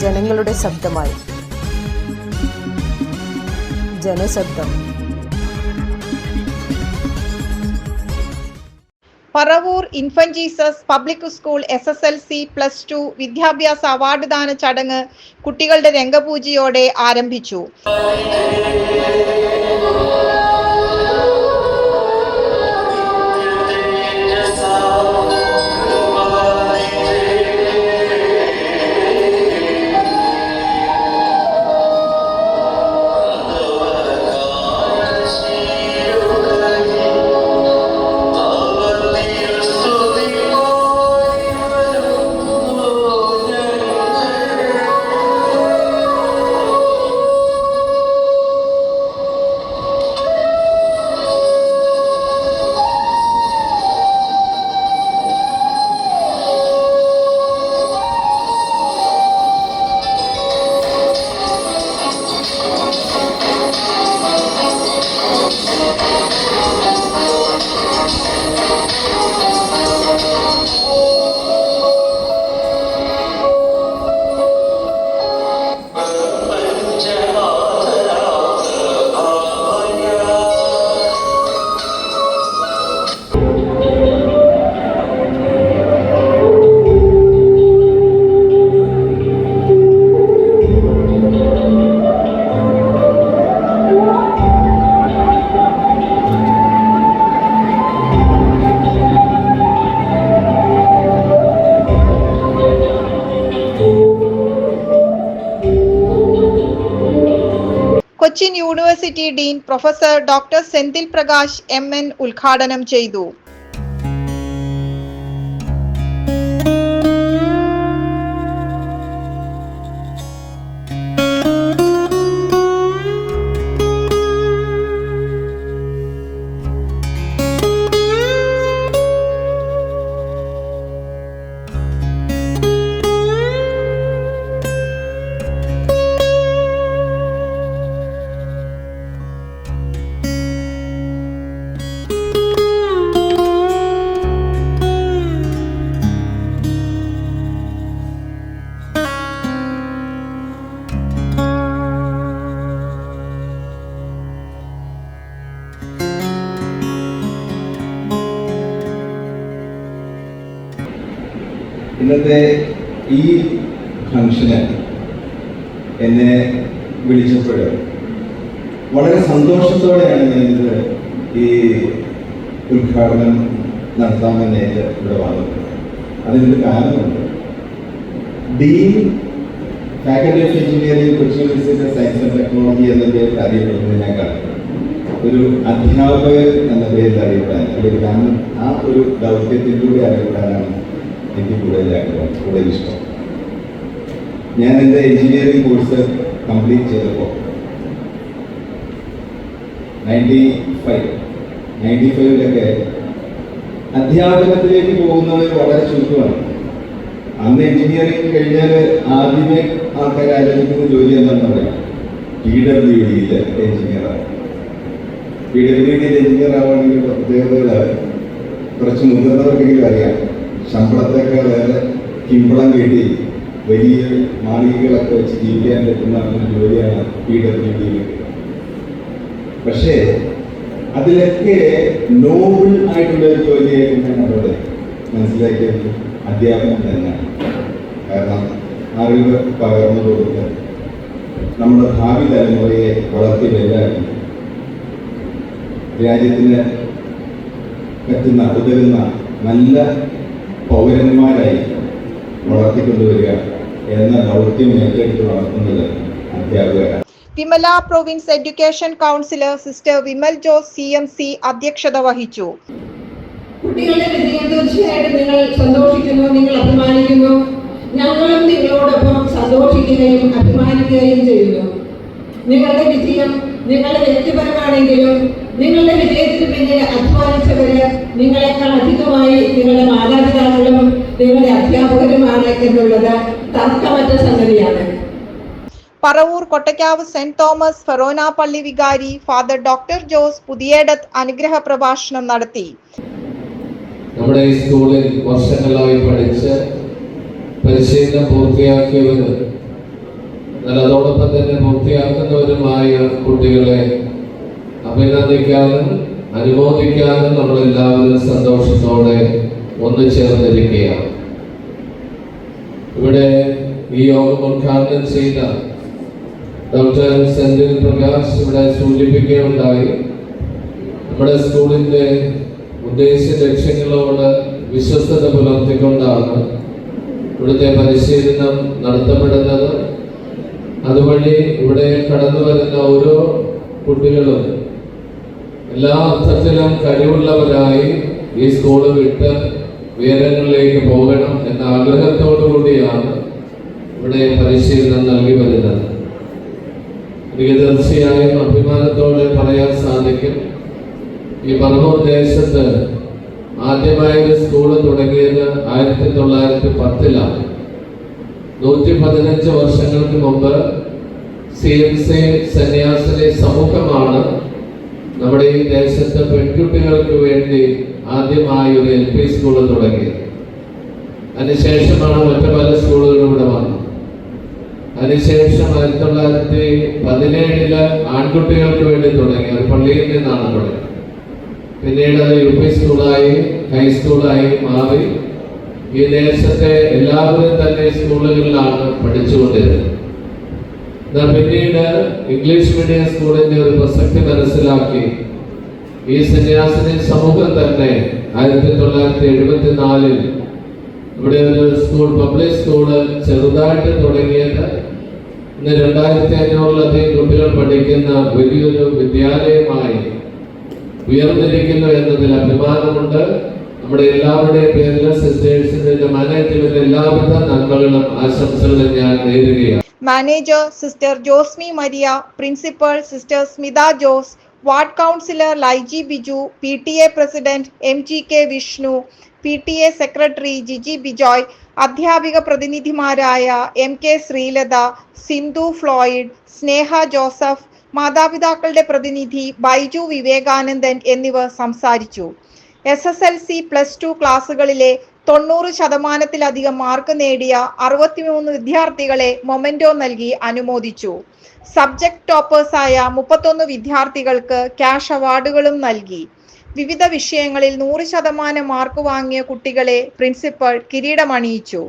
ജനങ്ങളുടെ ശബ്ദമായി. ജനശബ്ദം. Paravur Infant Jesus Public School SSLC+2 വിദ്യാഭ്യാസ അവാർഡ് ദാന ചടങ്ങ് കുട്ടികളുടെ രംഗപൂജയോടെ ആരംഭിച്ചു. Cochin university dean professor doctor Senthil Prakash MN ഉദ്ഘാടനം ചെയ്തു. ഇന്നത്തെ ഈ ഫംഗ്ഷന് എന്നെ വിളിച്ചപ്പോൾ വളരെ സന്തോഷത്തോടെയാണ് ഞാനിത് ഈ ഉദ്ഘാടനം നടത്താമെന്നേറ്റ് ഇവിടെ വന്നത്. അതിനൊരു കാരണമുണ്ട്. Dean faculty of engineering Kochi university science and technology എന്ന പേരിൽ അറിയപ്പെടുന്നതിനേക്കാൾ ഒരു അധ്യാപകൻ എന്ന പേരിൽ അറിയപ്പെടാൻ, അല്ലെങ്കിൽ ആ ഒരു ദൗത്യത്തിലൂടെ അറിയപ്പെടാനാണ് എനിക്ക് കൂടുതൽ ഇഷ്ടം. ഞാൻ എൻ്റെ എഞ്ചിനീയറിംഗ് കോഴ്സ് കംപ്ലീറ്റ് ചെയ്തപ്പോൾ 95-ലൊക്കെ അധ്യാപനത്തിലേക്ക് പോകുന്നത് വളരെ ചുരുക്കമാണ്. അന്ന് എഞ്ചിനീയറിംഗ് കഴിഞ്ഞാൽ ആദ്യമേ ആൾക്കാർ ആലോചിക്കുന്ന ജോലി എന്താണെന്ന് പറയാം, PWD എഞ്ചിനീയറാണ്. PWD എഞ്ചിനീയർ ആവുകയാണെങ്കിൽ പ്രത്യേകത കുറച്ച് മുതിർന്നവർക്കെങ്കിലും അറിയാം, ശമ്പളത്തേക്കാൾ വേറെ കിമ്പളം കെട്ടി വലിയ മാളികകളൊക്കെ വെച്ച് ജീവിക്കാൻ പറ്റുന്ന ഒരു ജോലിയാണ് PWD. പക്ഷേ അതിലൊക്കെ നോബിൾ ആയിട്ടുള്ള ഒരു ജോലിയായിട്ട് ഞാൻ അവിടെ മനസ്സിലാക്കിയത് അധ്യാപനം തന്നെയാണ്. കാരണം അറിവ് പകർന്നു കൊടുത്ത് നമ്മുടെ ഭാവി തലമുറയെ വളർത്തി വലുതാക്കി രാജ്യത്തിന് പറ്റുന്ന ഉതകുന്ന നല്ല പൗരന്മാരായി വളർത്തിക്കൊണ്ടുവരിക എന്ന ദൗത്യം ഏറ്റെടുത്ത് നടത്തുന്നത് അധ്യാപകരാണ്. Vimala province education councillor sister Vimal Jose CMC അധ്യക്ഷത വഹിച്ചു. കുട്ടികളുടെ വിജയം തീർച്ചയായിട്ടും നിങ്ങൾ സന്തോഷിക്കുന്നു, നിങ്ങൾ അഭിമാനിക്കുന്നു. ഞങ്ങളും നിങ്ങളോടൊപ്പം സന്തോഷിക്കുകയും അഭിമാനിക്കുകയും ചെയ്യുന്നു. നിങ്ങളുടെ വിജയം നിങ്ങളുടെ വ്യക്തിപരമാണെങ്കിലും നിങ്ങളുടെ വിജയത്തിന് പിന്നിൽ അധ്വാനിച്ചവര് നിങ്ങളെക്കാൾ അധികമായി നിങ്ങളുടെ മാതാപിതാക്കളും നിങ്ങളുടെ അധ്യാപകരുമാണ് എന്നുള്ളത് തർക്കമറ്റ സംഗതിയാണ്. പറവൂർ കൊട്ടക്കാവ് സെന്റ് തോമസ് ഫെറോന പള്ളി വികാരി ഫാദർ ഡോക്ടർ ജോസ് പുതിയേടത്ത് അനുഗ്രഹ പ്രഭാഷണം നടത്തി. നമ്മുടെ ഈ സ്കൂളിൽ വർഷങ്ങളായി പഠിച്ച് പരിശീലനം പൂർത്തിയാക്കിയവർ എന്നാൽ അതോടൊപ്പം തന്നെ പൂർത്തിയാക്കുന്നവരുമായ കുട്ടികളെ അഭിനന്ദിക്കാനും അനുമോദിക്കാനും നമ്മളെല്ലാവരും സന്തോഷത്തോടെ ഒന്നു ചേർന്നിരിക്കുകയാണ്. ഇവിടെ ഈ യോഗം ഉദ്ഘാടനം ചെയ്ത ഡോക്ടർ സെന്തിൽ പ്രകാശ് ഇവിടെ സൂചിപ്പിക്കുകയുണ്ടായി. നമ്മുടെ സ്കൂളിൻ്റെ ഉദ്ദേശ ലക്ഷ്യങ്ങളോട് വിശ്വസ്തത പുലർത്തിക്കൊണ്ടാണ് ഇവിടുത്തെ പരിശീലനം നടത്തപ്പെടുന്നത്. അതുവഴി ഇവിടെ കടന്നു വരുന്ന ഓരോ കുട്ടികളും എല്ലാ അർത്ഥത്തിലും കഴിവുള്ളവരായി ഈ സ്കൂൾ വിട്ട് ഉയരങ്ങളിലേക്ക് പോകണം എന്ന ആഗ്രഹത്തോടു കൂടിയാണ് ഇവിടെ പരിശീലനം നൽകി വരുന്നത്. എനിക്ക് തീർച്ചയായും അഭിമാനത്തോടെ പറയാൻ സാധിക്കും, ഈ പറവൂർ ദേശത്ത് ആദ്യമായി ഒരു സ്കൂൾ തുടങ്ങിയത് 1910-ലാണ്. 115 വർഷങ്ങൾക്ക് മുമ്പ് CMC സന്യാസിനി സമൂഹമാണ് നമ്മുടെ ഈ ദേശത്ത് പെൺകുട്ടികൾക്ക് വേണ്ടി ആദ്യമായി ഒരു LP സ്കൂൾ തുടങ്ങിയത്. അതിനുശേഷമാണ് മറ്റു പല സ്കൂളുകളും ഇവിടെ വന്നത്. അതിനുശേഷം 1917 ആൺകുട്ടികൾക്ക് വേണ്ടി തുടങ്ങി, അത് പള്ളിയിൽ നിന്നാണ് തുടങ്ങിയത്. പിന്നീട് അത് UP സ്കൂളായി ഹൈസ്കൂളായി മാറി. ഈ ദേശത്തെ എല്ലാവരും തന്നെ സ്കൂളുകളിലാണ് പഠിച്ചുകൊണ്ടിരുന്നത്. എന്നാൽ പിന്നീട് ഇംഗ്ലീഷ് മീഡിയം സ്കൂളിന്റെ ഒരു പ്രസക്തി മനസ്സിലാക്കി ഈ സന്യാസിനി സമൂഹം തന്നെ 1974 ഇവിടെ ഒരു സ്കൂൾ, പബ്ലിക് സ്കൂള് ചെറുതായിട്ട് തുടങ്ങിയത് ഇന്ന് 2500-ലധികം കുട്ടികൾ പഠിക്കുന്ന വലിയൊരു വിദ്യാലയമായി ഉയർന്നിരിക്കുന്നു എന്നതിൽ അഭിമാനമുണ്ട്. നമ്മുടെ എല്ലാവരുടെയും പേരിൽ സിസ്റ്റേഴ്സിന്റെ മാനേജ്മെന്റ് എല്ലാവിധ നന്മകളും ആശംസകളും ഞാൻ നേരുകയാണ്. Manager sister Josmi Maria, principal sister Smitha Jose, ward councillor Laiji Biju, PTA president MGK Vishnu, PTA secretary Jiji Bijoy, അധ്യാപിക പ്രതിനിധിമാരായ MK ശ്രീലത, സിന്ധു ഫ്ലോയിഡ്, സ്നേഹ ജോസഫ്, മാതാപിതാക്കളുടെ പ്രതിനിധി ബൈജു വിവേകാനന്ദൻ എന്നിവർ സംസാരിച്ചു. SSLC +2 ക്ലാസുകളിലെ 90% മാർക്ക് നേടിയ 63 വിദ്യാർത്ഥികളെ മൊമെന്റോ നൽകി അനുമോദിച്ചു. സബ്ജക്ട് ടോപ്പേഴ്സായ 31 വിദ്യാർത്ഥികൾക്ക് ക്യാഷ് അവാർഡുകളും നൽകി. വിവിധ വിഷയങ്ങളിൽ 100% മാർക്ക് വാങ്ങിയ കുട്ടികളെ പ്രിൻസിപ്പൽ കിരീടമണിയിച്ചു.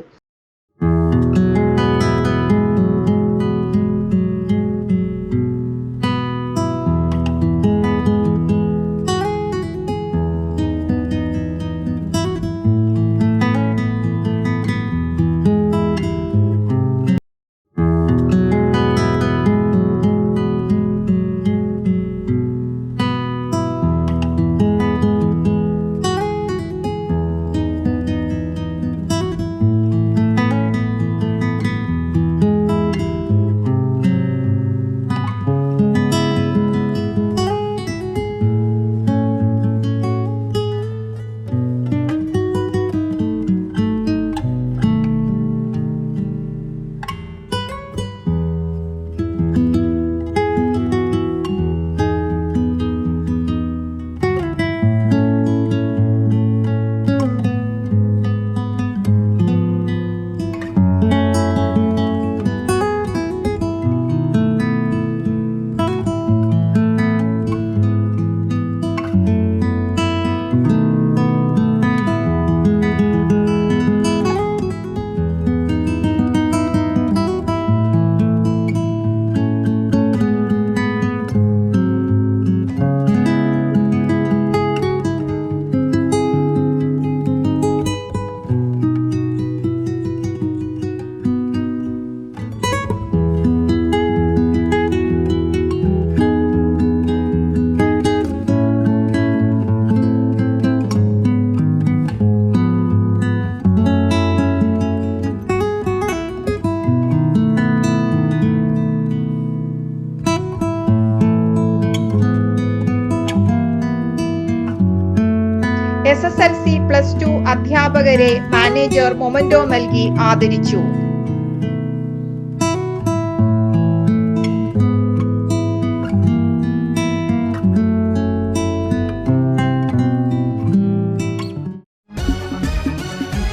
SSLC +2 അധ്യാപകരെ മാനേജർ മൊമെന്റോ നൽകി ആദരിച്ചു.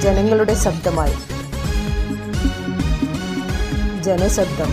ജനങ്ങളുടെ ശബ്ദമായി ജനശബ്ദം.